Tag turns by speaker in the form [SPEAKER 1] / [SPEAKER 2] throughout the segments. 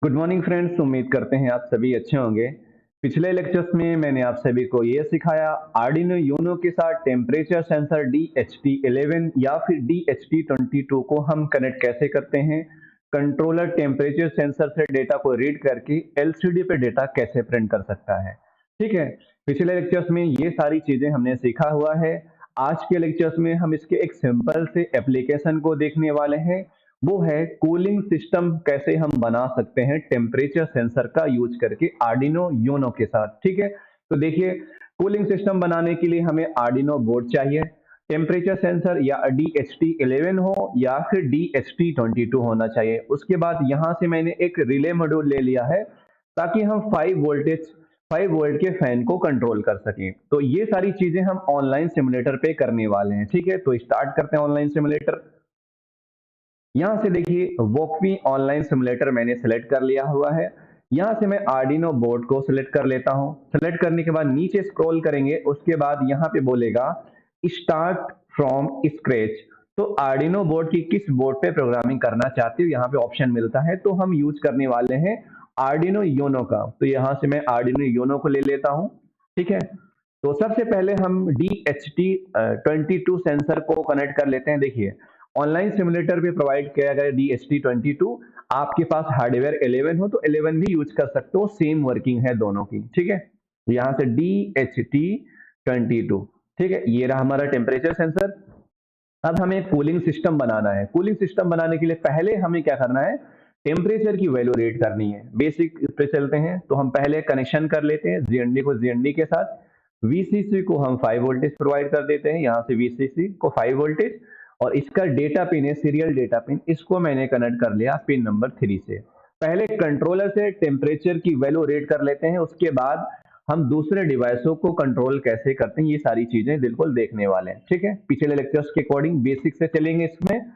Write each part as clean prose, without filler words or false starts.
[SPEAKER 1] Good morning friends, उम्मीद करते हैं आप सभी अच्छे होंगे। पिछले लेक्चर्स में मैंने आप सभी को ये सिखाया आर्डिनो यूनो के साथ टेम्परेचर सेंसर DHT11 या फिर DHT22 को हम कनेक्ट कैसे करते हैं। कंट्रोलर टेम्परेचर सेंसर से डेटा को रीड करके LCD पे डेटा कैसे प्रिंट कर सकता है। ठीक है, पिछले लेक्चर्स में ये सारी चीजें हमने सीखा हुआ है। आज के लेक्चर्स में हम इसके एक सिंपल से एप्लीकेशन को देखने वाले हैं। वो है कूलिंग सिस्टम कैसे हम बना सकते हैं टेम्परेचर सेंसर का यूज करके आर्डिनो यूनो के साथ। ठीक है, तो देखिए, कूलिंग सिस्टम बनाने के लिए हमें आर्डिनो बोर्ड चाहिए, टेम्परेचर सेंसर या DHT11 हो या फिर DHT22 होना चाहिए। उसके बाद यहां से मैंने एक रिले मॉड्यूल ले लिया है ताकि हम 5 वोल्ट के फैन को कंट्रोल कर सकें। तो ये सारी चीजें हम ऑनलाइन सिमुलेटर पे करने वाले हैं। ठीक है, तो स्टार्ट करते हैं ऑनलाइन सिमुलेटर। यहाँ से देखिए, वोकवी ऑनलाइन सिमुलेटर मैंने सेलेक्ट कर लिया हुआ है। यहाँ से मैं आर्डिनो बोर्ड को सिलेक्ट कर लेता हूँ। सेलेक्ट करने के बाद नीचे स्क्रॉल करेंगे, उसके बाद यहाँ पे बोलेगा स्टार्ट फ्रॉम स्क्रैच। तो आर्डिनो बोर्ड की किस बोर्ड पे प्रोग्रामिंग करना चाहते हो, यहाँ पे ऑप्शन मिलता है। तो हम यूज करने वाले हैं आर्डिनो यूनो का, तो यहाँ से मैं आर्डिनो यूनो को ले लेता हूँ। ठीक है, तो सबसे पहले हम DHT22 सेंसर को कनेक्ट कर लेते हैं। देखिए, ऑनलाइन सिमुलेटर पे प्रोवाइड किया गया DHT22, आपके पास हार्डवेयर 11 हो तो 11 भी यूज कर सकते हो, सेम वर्किंग है दोनों की। ठीक है, यहाँ से DHT22। ठीक है, ये रहा हमारा टेम्परेचर सेंसर। अब हमें कूलिंग सिस्टम बनाना है। कूलिंग सिस्टम बनाने के लिए पहले हमें क्या करना है, टेम्परेचर की वैल्यू रीड करनी है। बेसिक पे चलते हैं, तो हम पहले कनेक्शन कर लेते हैं GND को GND के साथ। VCC को हम 5 वोल्टेज प्रोवाइड कर देते हैं, यहाँ से VCC को 5 वोल्टेज, और इसका डेटा पिन है सीरियल डेटा पिन, इसको मैंने कनेक्ट कर लिया पिन नंबर 3 से। पहले कंट्रोलर से टेम्परेचर की वैल्यू रीड कर लेते हैं, उसके बाद हम दूसरे डिवाइसों को कंट्रोल कैसे करते हैं, ये सारी चीजें बिल्कुल देखने वाले हैं। ठीक है, पिछले लेक्चर्स के अकॉर्डिंग बेसिक से चलेंगे इसमें।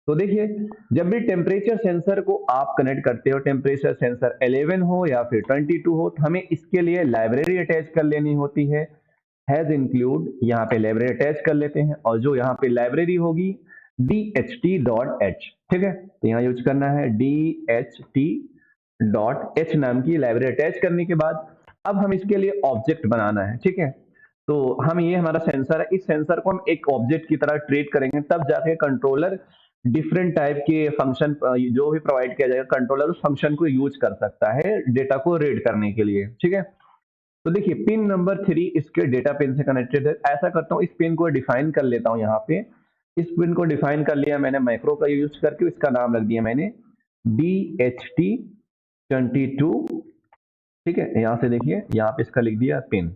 [SPEAKER 1] तो देखिए, जब भी टेम्परेचर सेंसर को आप कनेक्ट करते हो, टेम्परेचर सेंसर 11 हो या फिर 22 हो, तो हमें इसके लिए लाइब्रेरी अटैच कर लेनी होती है। हैज इंक्लूड, यहाँ पे लाइब्रेरी अटैच कर लेते हैं, और जो यहाँ पे लाइब्रेरी होगी DHT.h। ठीक है, तो यहाँ यूज करना है DHT.h नाम की लाइब्रेरी अटैच करने के बाद अब हम इसके लिए ऑब्जेक्ट बनाना है। ठीक है, तो हम ये हमारा सेंसर है, इस सेंसर को हम एक ऑब्जेक्ट की तरह ट्रीट करेंगे, तब जाके कंट्रोलर डिफरेंट टाइप के फंक्शन जो भी प्रोवाइड किया जाएगा, कंट्रोलर उस फंक्शन को यूज कर सकता है डेटा को रीड करने के लिए। ठीक है, तो देखिए, पिन नंबर 3 इसके डेटा पिन से कनेक्टेड है। ऐसा करता हूँ, इस पिन को डिफाइन कर लेता हूँ। यहाँ पे इस पिन को डिफाइन कर लिया मैंने माइक्रो का यूज करके, इसका नाम रख दिया मैंने DHT22। ठीक है, यहाँ से देखिए, यहाँ पे इसका लिख दिया पिन।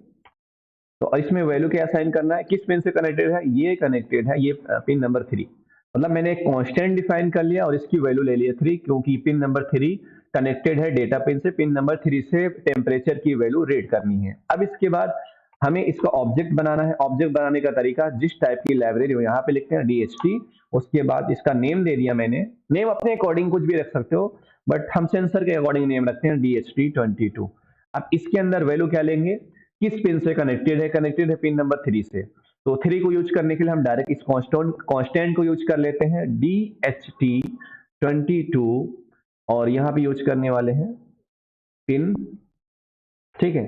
[SPEAKER 1] तो इसमें वैल्यू क्या असाइन करना है, किस पिन से कनेक्टेड है, ये कनेक्टेड है, ये पिन नंबर 3। मतलब मैंने एक कांस्टेंट डिफाइन कर लिया और इसकी वैल्यू ले लिया 3, क्योंकि पिन नंबर 3 कनेक्टेड है डेटा पिन से। पिन नंबर 3 से टेम्परेचर की वैल्यू रीड करनी है। अब इसके बाद हमें इसका ऑब्जेक्ट बनाना है। ऑब्जेक्ट बनाने का तरीका, जिस टाइप की लाइब्रेरी हो यहाँ पे लिखते हैं DHT, उसके बाद इसका नेम दे दिया मैंने। नेम अपने अकॉर्डिंग कुछ भी रख सकते हो, बट हम सेंसर के अकॉर्डिंग नेम रखते हैं DHT22। अब इसके अंदर वैल्यू क्या लेंगे, किस पिन से कनेक्टेड है, कनेक्टेड है पिन नंबर 3 से। तो 3 को यूज करने के लिए हम डायरेक्ट इस कांस्टेंट को यूज कर लेते हैं DHT22, और यहाँ पे यूज करने वाले हैं पिन। ठीक है,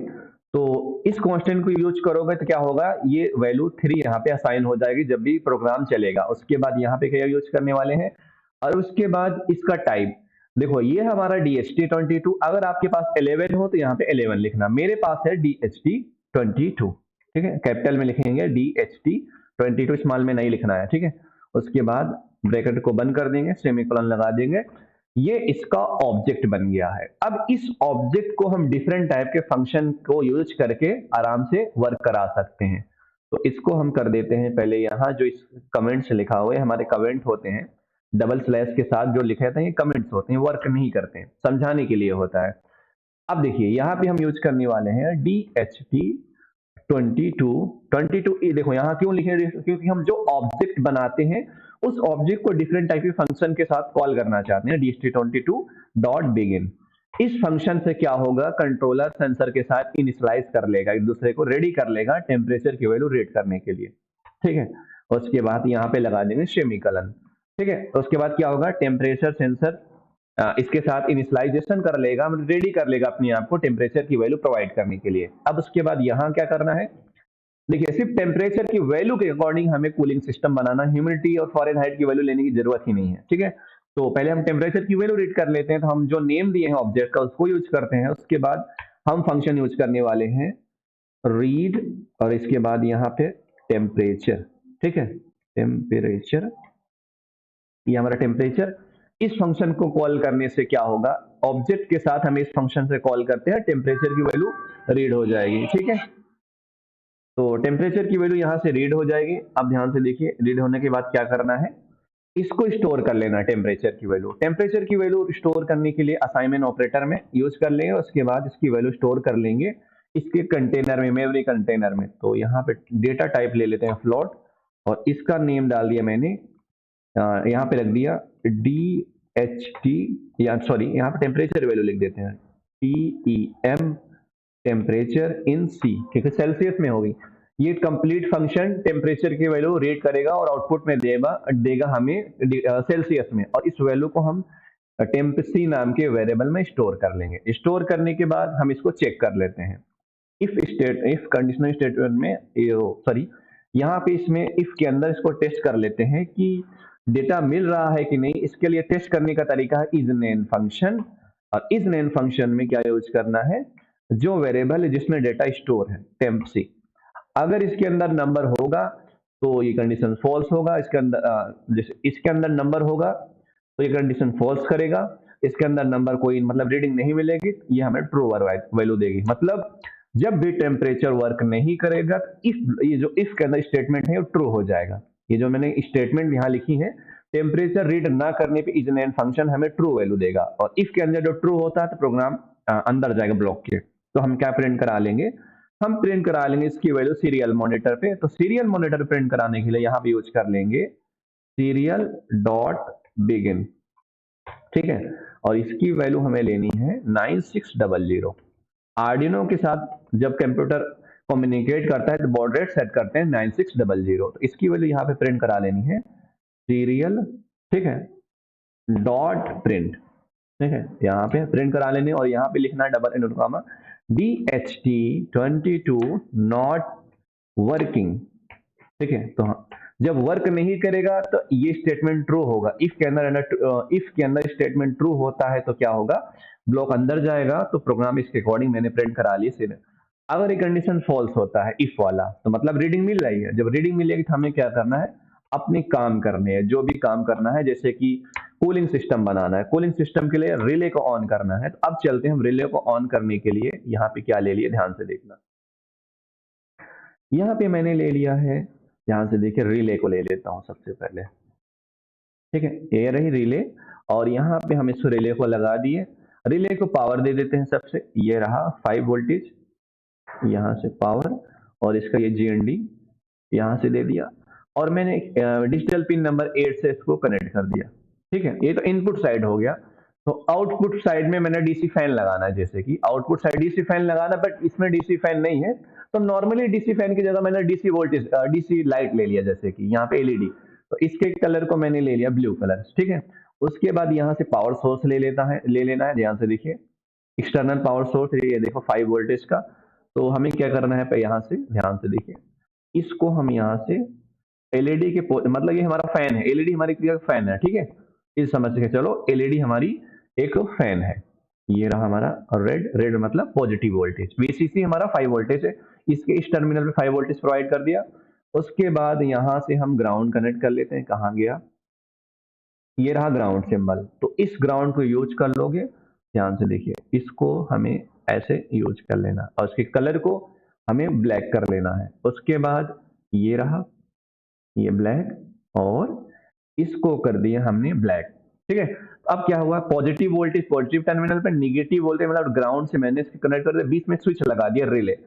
[SPEAKER 1] तो इस कांस्टेंट को यूज करोगे तो क्या होगा, ये वैल्यू 3 यहाँ पे असाइन हो जाएगी जब भी प्रोग्राम चलेगा। उसके बाद यहाँ पे क्या यूज करने वाले हैं, और उसके बाद इसका टाइप। देखो, ये हमारा DHT22, अगर आपके पास 11 हो तो यहाँ पे 11 लिखना, मेरे पास है DHT22। ठीक है, कैपिटल में लिखेंगे DHT22, स्मॉल में नहीं लिखना है। ठीक है, उसके बाद ब्रैकेट को बंद कर देंगे, सेमीकोलन लगा देंगे। ये इसका ऑब्जेक्ट बन गया है। अब इस ऑब्जेक्ट को हम डिफरेंट टाइप के फंक्शन को यूज करके आराम से वर्क करा सकते हैं। तो इसको हम कर देते हैं पहले, यहाँ जो इस कमेंट से लिखा हुआ है, हमारे कमेंट होते हैं डबल स्लैश के साथ जो लिखे थे, ये कमेंट्स होते हैं, वर्क नहीं करते हैं, समझाने के लिए होता है। अब देखिए, यहाँ पे हम यूज करने वाले हैं DHT22। देखो यहाँ क्यों लिखे, क्योंकि हम जो ऑब्जेक्ट बनाते हैं उस ऑब्जेक्ट को डिफरेंट टाइप के फंक्शन के साथ कॉल करना चाहते हैं। DHT22.begin, इस फंक्शन से क्या होगा, कंट्रोलर सेंसर के साथ इनिशियलाइज कर लेगा, एक दूसरे को रेडी कर लेगा टेम्परेचर की वैल्यू रीड करने के लिए। ठीक है, उसके बाद यहाँ पे लगा देंगे सेमीकोलन। ठीक है, उसके बाद क्या होगा, टेम्परेचर सेंसर इसके साथ इनिशियलाइजेशन कर लेगा, रेडी कर लेगा अपने आप को टेम्परेचर की वैल्यू प्रोवाइड करने के लिए। अब उसके बाद यहाँ क्या करना है, देखिए सिर्फ टेम्परेचर की वैल्यू के अकॉर्डिंग हमें कूलिंग सिस्टम बनाना, ह्यूमिडिटी और फ़ारेनहाइट की वैल्यू लेने की जरूरत ही नहीं है, ठीक है। तो पहले हम टेम्परेचर की वैल्यू रीड कर लेते हैं, तो हम जो नेम दिए हैं ऑब्जेक्ट का उसको यूज करते हैं। उसके बाद हम फंक्शन यूज करने वाले हैं रीड, और इसके बाद यहाँ पे टेम्परेचर, ठीक है, टेम्परेचर, ये हमारा टेम्परेचर। इस फंक्शन को कॉल करने से क्या होगा, ऑब्जेक्ट के साथ हम इस फंक्शन से कॉल करते हैं, टेम्परेचर की वैल्यू रीड हो जाएगी, ठीक है। तो टेम्परेचर की वैल्यू यहाँ से रीड हो जाएगी। अब ध्यान से देखिए, रीड होने के बाद क्या करना है, इसको स्टोर कर लेना टेम्परेचर की वैल्यू। टेम्परेचर की वैल्यू स्टोर करने के लिए असाइनमेंट ऑपरेटर में यूज कर लेंगे, उसके बाद इसकी वैल्यू स्टोर कर लेंगे इसके कंटेनर में, मेमोरी कंटेनर में। तो यहाँ पे डेटा टाइप ले लेते हैं फ्लोट, और इसका नेम डाल दिया मैंने, यहाँ पे रख दिया DHT, या सॉरी यहाँ पे टेम्परेचर वैल्यू लिख देते हैं TEM, टेम्परेचर इन C, ठीक है, सेल्सियस में होगी। ये कंप्लीट फंक्शन टेम्परेचर की वैल्यू रीड करेगा और आउटपुट में देगा हमें सेल्सियस में, और इस वैल्यू को हम टेम्प C नाम के वेरिएबल में स्टोर कर लेंगे। स्टोर करने के बाद हम इसको चेक कर लेते हैं इफ कंडीशनल स्टेटमेंट में, सॉरी यहाँ पे इसमें इफ के अंदर इसको टेस्ट कर लेते हैं कि डेटा मिल रहा है कि नहीं। इसके लिए टेस्ट करने का तरीका है isNames फंक्शन, और isNames फंक्शन में क्या यूज करना है, जो वेरिएबल है जिसमें डेटा स्टोर है टेम्प C, अगर इसके अंदर नंबर होगा तो ये कंडीशन फॉल्स होगा, इसके अंदर जैसे इसके अंदर नंबर होगा तो ये कंडीशन फॉल्स करेगा, इसके अंदर नंबर कोई मतलब रीडिंग नहीं मिलेगी, ये हमें ट्रू वैल्यू देगी। मतलब जब भी टेम्परेचर वर्क नहीं करेगा, ये जो इफ के अंदर स्टेटमेंट है वो ट्रू हो जाएगा। ये जो मैंने स्टेटमेंट यहाँ लिखी है, टेम्परेचर रीड ना करने पे isNames फंक्शन हमें ट्रू वैल्यू देगा, और इफ के अंदर जो ट्रू होता है तो प्रोग्राम अंदर जाएगा ब्लॉक के। तो हम क्या प्रिंट करा लेंगे, हम प्रिंट करा लेंगे इसकी वैल्यू सीरियल मॉनिटर पे। तो सीरियल मॉनिटर प्रिंट कराने के लिए यहाँ पे यूज कर लेंगे सीरियल डॉट बिगिन, ठीक है, और इसकी वैल्यू हमें लेनी है 9600। आर्डिनो के साथ जब कंप्यूटर कम्युनिकेट करता है तो बॉड रेट सेट करते हैं 9600, तो इसकी वैल्यू यहाँ पे प्रिंट करा लेनी है सीरियल, ठीक है, डॉट प्रिंट, ठीक है, यहाँ पे प्रिंट करा लेने, और यहाँ पे लिखना है double into comma DHT22 not working, ठीक है। तो हाँ, जब वर्क नहीं करेगा तो ये स्टेटमेंट ट्रू होगा। इफ के अंदर स्टेटमेंट ट्रू होता है तो क्या होगा, ब्लॉक अंदर जाएगा, तो प्रोग्राम इसके अकॉर्डिंग मैंने प्रिंट करा लिया सीधे। अगर ये कंडीशन फॉल्स होता है इफ वाला, तो मतलब रीडिंग मिल रही है, जब रीडिंग मिलेगी तो हमें क्या करना है, अपने काम करने हैं, जो भी काम करना है, जैसे कि कूलिंग सिस्टम बनाना है, कूलिंग सिस्टम के लिए रिले को ऑन करना है। तो अब चलते हैं हम रिले को ऑन करने के लिए, यहाँ पे क्या ले लिए ध्यान से देखना, यहाँ पे मैंने ले लिया है, ध्यान से देखिए, रिले को ले लेता हूँ सबसे पहले, ठीक है, ये रही रिले, और यहाँ पे हम इस रिले को लगा दिए। रिले को पावर दे देते हैं सबसे, ये रहा 5 वोल्टेज, यहाँ से पावर, और इसका ये GND यहाँ से दे दिया, और मैंने डिजिटल पिन नंबर 8 से इसको कनेक्ट कर दिया, ठीक है। ये तो इनपुट साइड हो गया। तो आउटपुट साइड में मैंने DC फैन लगाना है, जैसे कि आउटपुट साइड DC फैन लगाना, बट इसमें DC फैन नहीं है, तो नॉर्मली DC फैन की जगह मैंने DC लाइट ले लिया, जैसे कि यहाँ पे LED, तो इसके कलर को मैंने ले लिया ब्लू कलर, ठीक है। उसके बाद यहाँ से पावर सोर्स ले लेना है, ध्यान से देखिए, एक्सटर्नल पावर सोर्स, ये देखो 5 वोल्टेज का। तो हमें क्या करना है, यहाँ से ध्यान से देखिए, इसको हम यहाँ से LED के मतलब ये हमारा फैन है, LED हमारी फैन है, ठीक है, इस समझ के चलो, LED हमारी एक फैन है। ये रहा हमारा रेड मतलब पॉजिटिव वोल्टेज, VCC हमारा 5 वोल्टेज है, इसके इस टर्मिनल पे 5 वोल्टेज प्रोवाइड कर दिया। उसके बाद यहाँ से हम ग्राउंड कनेक्ट कर लेते हैं, कहाँ गया, ये रहा ग्राउंड सिंबल। तो इस ग्राउंड को यूज कर लोगे, ध्यान से देखिए, इसको हमें ऐसे यूज कर लेना, और उसके कलर को हमें ब्लैक कर लेना है। उसके बाद ये रहा, ये ब्लैक, और इसको कर दिया हमने ब्लैक, ठीक है। अब क्या हुआ, पॉजिटिव वोल्टेज पॉजिटिव टर्मिनल पे, निगेटिव वोल्टेज मतलब ग्राउंड से मैंने इसको कनेक्ट कर दिया, बीच में स्विच लगा दिया रिले।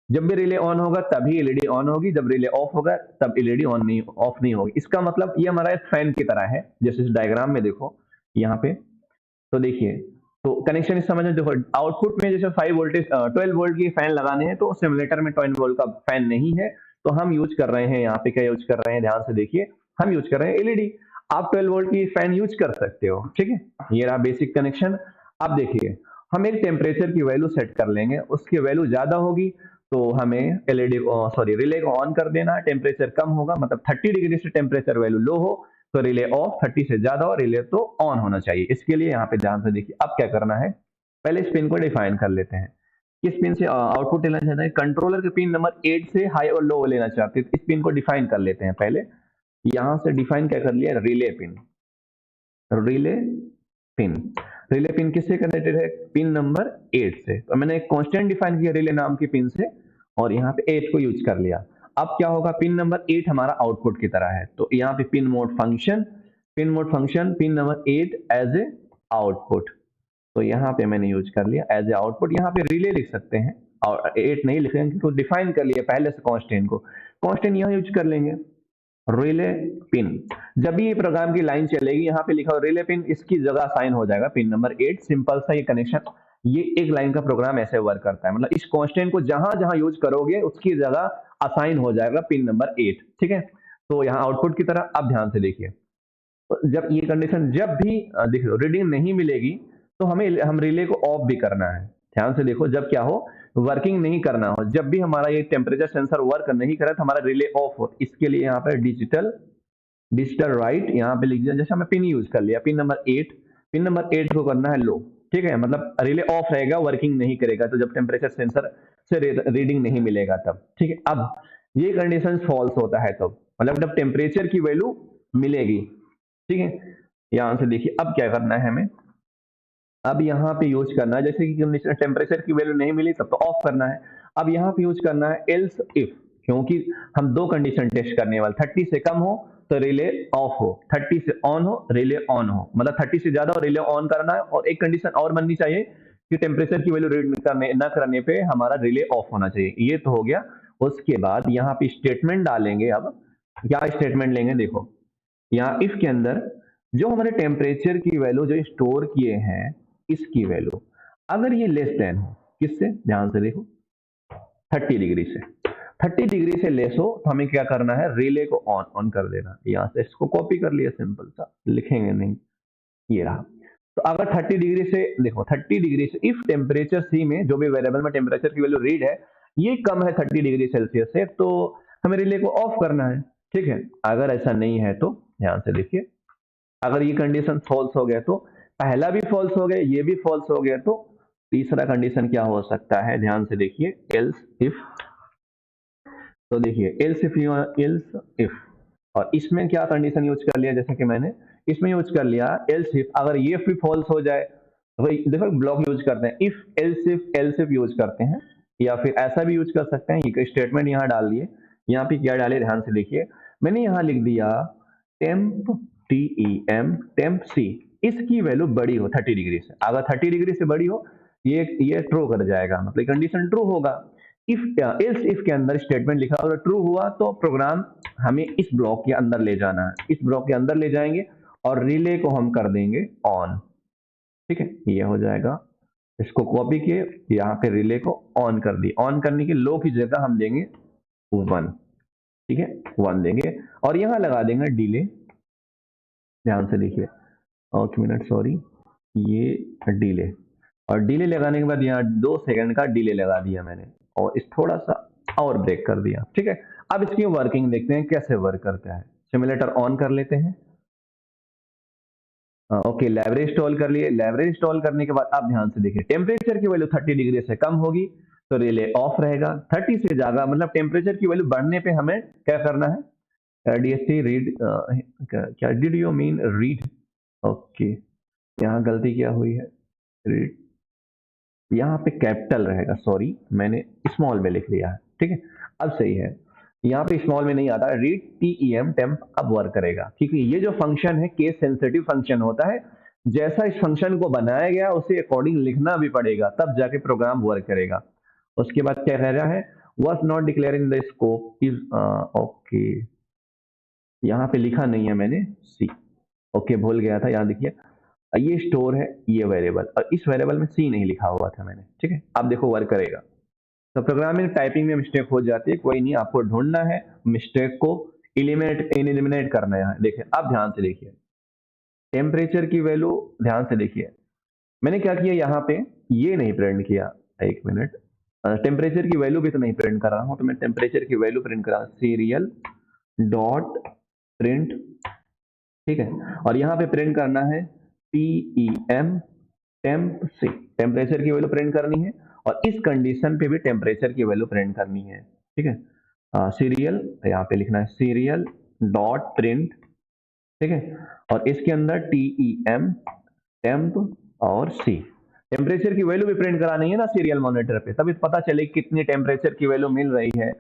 [SPEAKER 1] जब भी रिले ऑन होगा तभी LED ऑन होगी, जब रिले ऑफ होगा तब LED ऑफ नहीं होगी। इसका मतलब ये हमारा एक फैन की तरह है, जैसे इस डायग्राम में देखो यहाँ पे, तो देखिए, तो कनेक्शन इस समझ में देखो, आउटपुट में जैसे 5 वोल्टेज 12 वोल्ट की फैन लगाने हैं, तो सिमुलेटर में 12 वोल्ट का फैन नहीं है, तो हम यूज कर रहे हैं यहाँ पे, क्या यूज कर रहे हैं, ध्यान से देखिए, हम यूज कर रहे हैं LED। आप 12 वोल्ट की फैन यूज कर सकते हो, ठीक है। ये रहा बेसिक कनेक्शन। अब देखिए, हम एक टेम्परेचर की वैल्यू सेट कर लेंगे, उसकी वैल्यू ज्यादा होगी तो हमें एलईडी सॉरी रिले को ऑन कर देना है। टेम्परेचर कम होगा मतलब 30 डिग्री से टेम्परेचर वैल्यू लो हो तो रिले ऑफ, 30 से ज्यादा हो रिले तो ऑन होना चाहिए। इसके लिए यहाँ पे ध्यान से देखिए, अब क्या करना है, पहले इस पिन को डिफाइन कर लेते हैं। किस पिन से आउटपुट लेना चाहते हैं, कंट्रोलर के पिन नंबर 8 से हाई और लो लेना चाहते हैं, तो इस पिन को डिफाइन कर लेते हैं। पहले यहां से डिफाइन क्या कर लिया, relay pin. Relay pin, relay pin किससे कनेक्टेड है, पिन नंबर 8 से। तो मैंने एक कांस्टेंट डिफाइन किया रिले नाम की पिन से और यहाँ पे 8 को यूज कर लिया। अब क्या होगा, पिन नंबर 8 हमारा आउटपुट की तरह है, तो यहाँ पे pin mode function, pin number 8 as a output. तो यहाँ पे मैंने यूज कर लिया एज ए आउटपुट। यहाँ पे रिले लिख सकते हैं और 8 नहीं लिखेंगे तो डिफाइन कर लिया पहले से कांस्टेंट को, कांस्टेंट यहाँ यूज कर लेंगे। रिले पिन, जब भी ये प्रोग्राम की लाइन चलेगी यहाँ पे लिखा हो रिले पिन, इसकी जगह असाइन हो जाएगा पिन नंबर 8। सिंपल सा ये कनेक्शन, ये एक लाइन का प्रोग्राम ऐसे वर्क करता है, मतलब इस कांस्टेंट को जहां जहां यूज करोगे उसकी जगह असाइन हो जाएगा पिन नंबर 8, ठीक है। तो यहाँ आउटपुट की तरह, अब ध्यान से देखिए, जब ये कंडीशन जब भी देखो रीडिंग नहीं मिलेगी तो हम रिले को ऑफ भी करना है। ध्यान से देखो, जब क्या हो, वर्किंग नहीं करना हो, जब भी हमारा ये टेम्परेचर सेंसर वर्क नहीं करे तो हमारा रिले ऑफ हो। इसके लिए यहाँ पर डिजिटल राइट यहाँ पे लिख दिया, जैसे हमें पिन यूज कर लिया, पिन नंबर 8, पिन नंबर 8 को करना है लो, ठीक है। मतलब रिले ऑफ रहेगा, वर्किंग नहीं करेगा, तो जब टेम्परेचर सेंसर से रीडिंग नहीं मिलेगा तब, ठीक है। अब ये कंडीशन फॉल्स होता है तब, मतलब जब टेम्परेचर की वैल्यू मिलेगी, ठीक है। यहां से देखिए, अब क्या करना है हमें, अब यहाँ पे यूज करना है, जैसे कि टेम्परेचर की वैल्यू नहीं मिली तब तो ऑफ करना है। अब यहाँ पे यूज करना है एल्स इफ, क्योंकि हम दो कंडीशन टेस्ट करने वाले, 30 से कम हो तो रिले ऑफ हो, 30 से ऑन हो रिले ऑन हो, मतलब 30 से ज्यादा हो रिले ऑन करना है। और एक कंडीशन और बननी चाहिए कि टेम्परेचर की वैल्यू रीड न करने पे हमारा रिले ऑफ होना चाहिए। ये तो हो गया। उसके बाद यहाँ पे स्टेटमेंट डालेंगे। अब क्या स्टेटमेंट लेंगे, देखो यहाँ इफ के अंदर जो हमारे टेम्परेचर की वैल्यू जो स्टोर किए हैं इसकी वैल्यू अगर ये लेस देन हो, किससे, ध्यान से देखो, 30 डिग्री से, 30 डिग्री से लेस हो तो हमें क्या करना है, रिले को ऑन ऑन कर देना। यहां से इसको कॉपी कर लिया, सिंपल सा, लिखेंगे नहीं, ये रहा। तो अगर 30 डिग्री से देखो, 30 डिग्री से इफ टेम्परेचर सी में जो भी वेरिएबल में टेम्परेचर की वैल्यू रीड है ये कम है 30 डिग्री सेल्सियस से, तो हमें रिले को ऑफ करना है, ठीक है। अगर ऐसा नहीं है तो ध्यान से देखिए, अगर ये कंडीशन फॉल्स हो गया तो पहला भी फॉल्स हो गया, ये भी फॉल्स हो गया, तो तीसरा कंडीशन क्या हो सकता है, ध्यान से देखिए, एल्स इफ। तो देखिए एल्स इफ, और इसमें क्या कंडीशन यूज कर लिया, जैसे कि मैंने इसमें यूज कर लिया एल्स इफ, अगर ये भी फॉल्स हो जाए, वही देखो ब्लॉक यूज करते हैं, इफ एल्स इफ यूज करते हैं, या फिर ऐसा भी यूज कर सकते हैं। ये स्टेटमेंट यहाँ डाल दिए, यहाँ पे क्या डाले, ध्यान से देखिए, मैंने यहाँ लिख दिया टेम्प टेम्प सी, इसकी वैल्यू बड़ी हो 30 डिग्री से, अगर 30 डिग्री से बड़ी हो ये ट्रू कर जाएगा, मतलब कंडीशन ट्रू होगा। इफ एल्स इफ के अंदर स्टेटमेंट लिखा और ट्रू हुआ तो प्रोग्राम हमें इस ब्लॉक के अंदर ले जाना है, इस ब्लॉक के अंदर ले जाएंगे और रिले को हम कर देंगे ऑन, ठीक है। ये हो जाएगा, इसको कॉपी किए, यहाँ पे रिले को ऑन कर दी, ऑन करने के लो की जगह हम देंगे 1, ठीक है, 1 देंगे और यहाँ लगा देंगे डिले। ध्यान से देखिए, एक मिनट सॉरी, ये डिले, और डिले लगाने के बाद यहाँ 2 सेकंड का डिले लगा दिया मैंने और इस थोड़ा सा और ब्रेक कर दिया, ठीक है। अब इसकी वर्किंग देखते हैं कैसे वर्क करता है। सिमुलेटर ऑन कर लेते हैं। ओके, लाइब्रेरी इंस्टॉल कर लिए। लाइब्रेरी इंस्टॉल करने के बाद आप ध्यान से देखिए, टेम्परेचर की वैल्यू 30 डिग्री से कम होगी तो रिले ऑफ रहेगा, 30 से ज्यादा मतलब टेम्परेचर की वैल्यू बढ़ने पे हमें क्या करना है, डीएसटी रीड, क्या did you mean read, okay, यहाँ गलती क्या हुई है, रीड यहाँ पे कैपिटल रहेगा, सॉरी मैंने स्मॉल में लिख लिया है, ठीक है। अब सही है, यहाँ पे स्मॉल में नहीं आता, रीड टीईएम टेम्प अब वर्क करेगा, क्योंकि ये जो फंक्शन है केस सेंसिटिव फंक्शन होता है, जैसा इस फंक्शन को बनाया गया उसे अकॉर्डिंग लिखना भी पड़ेगा तब जाके प्रोग्राम वर्क करेगा। उसके बाद क्या कह रहा है, was not declaring the scope is, okay, यहाँ पे लिखा नहीं है मैंने सी, ओके भूल गया था, यहाँ देखिए ये स्टोर है ये वेरिएबल और इस वेरिएबल में सी नहीं लिखा हुआ था मैंने, ठीक है। अब देखो वर्क करेगा। तो प्रोग्रामिंग टाइपिंग में मिस्टेक हो जाती है, कोई नहीं, आपको ढूंढना है मिस्टेक को, एलिमिनेट करना है। देखिए अब ध्यान से देखिए, टेम्परेचर की वैल्यू ध्यान से देखिए, मैंने क्या किया यहाँ पे, ये नहीं प्रिंट किया, एक मिनट, टेम्परेचर की वैल्यू भी तो नहीं प्रिंट कर रहा हूँ, तो मैं टेम्परेचर की वैल्यू प्रिंट करा सीरियल डॉट प्रिंट, ठीक है, और यहाँ पे प्रिंट करना है TEM टेम्प से, टेम्परेचर की वैल्यू प्रिंट करनी है, और इस कंडीशन पे भी टेम्परेचर की वैल्यू प्रिंट करनी है, ठीक है। सीरियल यहाँ पे लिखना है सीरियल डॉट प्रिंट, ठीक है, और इसके अंदर TEM टेम्प और सी, टेम्परेचर की वैल्यू भी प्रिंट करानी है ना सीरियल मॉनिटर पे, तभी पता चले कितनी टेम्परेचर की वैल्यू मिल रही है।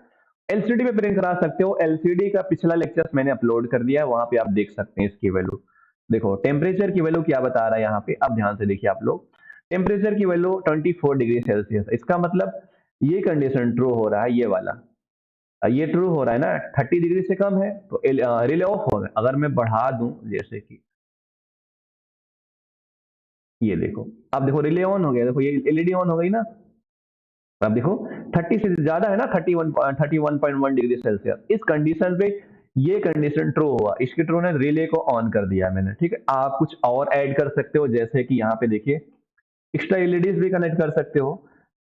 [SPEAKER 1] एलसीडी पे प्रिंट करा सकते हो, एलसीडी का पिछला लेक्चर मैंने अपलोड कर दिया है, वहां पे आप देख सकते हैं इसकी वैल्यू। देखो टेम्परेचर की वैल्यू क्या बता रहा है यहाँ पे, अब ध्यान से देखिए आप लोग, टेम्परेचर की वैल्यू 24 डिग्री सेल्सियस, इसका मतलब ये कंडीशन ट्रू हो रहा है, ये वाला, ये ट्रू हो रहा है ना, 30 डिग्री से कम है तो रिले ऑफ हो रहा है। अगर मैं बढ़ा दूं, जैसे कि ये देखो, अब देखो रिले ऑन हो गया, देखो ये एलईडी ऑन हो गई ना, अब देखो 30 से ज्यादा है ना, 31.1 डिग्री सेल्सियस, इस कंडीशन पे ये कंडीशन ट्रू हुआ, इसके ट्रू ने रिले को ऑन कर दिया मैंने, ठीक है। आप कुछ और ऐड कर सकते हो, जैसे कि यहाँ पे देखिए एक्स्ट्रा एलईडीज भी कनेक्ट कर सकते हो,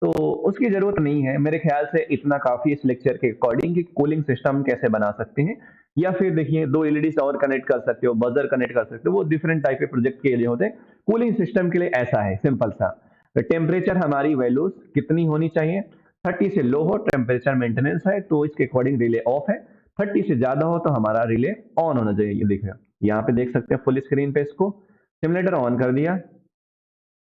[SPEAKER 1] तो उसकी जरूरत नहीं है, मेरे ख्याल से इतना काफी इस लेक्चर के अकॉर्डिंग कि कूलिंग सिस्टम कैसे बना सकते हैं। या फिर देखिए 2 एलईडीज और कनेक्ट कर सकते हो, बजर कनेक्ट कर सकते हो, वो डिफरेंट टाइप के प्रोजेक्ट के लिए होते हैं। कूलिंग सिस्टम के लिए ऐसा है सिंपल सा, टेम्परेचर हमारी वैल्यूज कितनी होनी चाहिए, 30 से लो हो टेम्परेचर मेंटेनेंस है तो इसके अकॉर्डिंग रिले ऑफ है, 30 से ज्यादा हो तो हमारा रिले ऑन होना चाहिए। ये देखिए यहाँ पे देख सकते हैं फुल स्क्रीन पे, इसको सिमुलेटर ऑन कर दिया,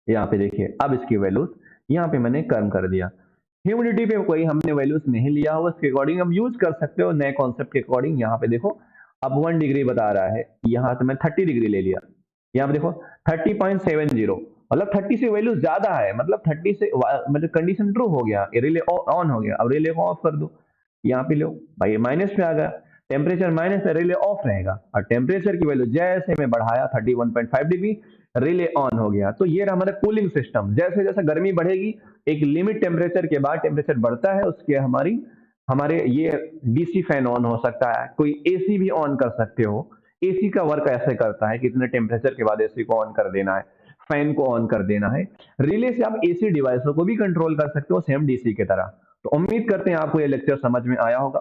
[SPEAKER 1] यहाँ पे देखिए अब इसकी वैल्यूज यहाँ पे मैंने कम कर दिया। ह्यूमिडिटी पे कोई हमने वैल्यूज नहीं लिया हो, उसके अकॉर्डिंग हम यूज कर सकते हो नए कॉन्सेप्ट के अकॉर्डिंग। यहाँ पे देखो अब 1 डिग्री बता रहा है, यहाँ से मैं 30 डिग्री ले लिया, यहाँ पे देखो 30.70, मतलब 30 से वैल्यू ज्यादा है, मतलब 30 से मतलब कंडीशन ट्रू हो गया, रिले ऑन हो गया, अब रिले को ऑफ कर दो, यहाँ पे लो भाई माइनस पे आ गया, टेम्परेचर माइनस है, रिले ऑफ रहेगा, और टेम्परेचर की वैल्यू जैसे मैं बढ़ाया 31.5 डिग्री, रिले ऑन हो गया। तो ये रहा हमारा कूलिंग सिस्टम, जैसे जैसे गर्मी बढ़ेगी एक लिमिट टेम्परेचर के बाद टेम्परेचर बढ़ता है, उसके हमारे ये डीसी फैन ऑन हो सकता है, कोई एसी भी ऑन कर सकते हो। एसी का वर्क ऐसे करता है, कितने टेम्परेचर के बाद एसी को ऑन कर देना है, फैन को ऑन कर देना है। रिले से आप एसी डिवाइसों को भी कंट्रोल कर सकते हो सेम डीसी की तरह। तो उम्मीद करते हैं आपको ये लेक्चर समझ में आया होगा।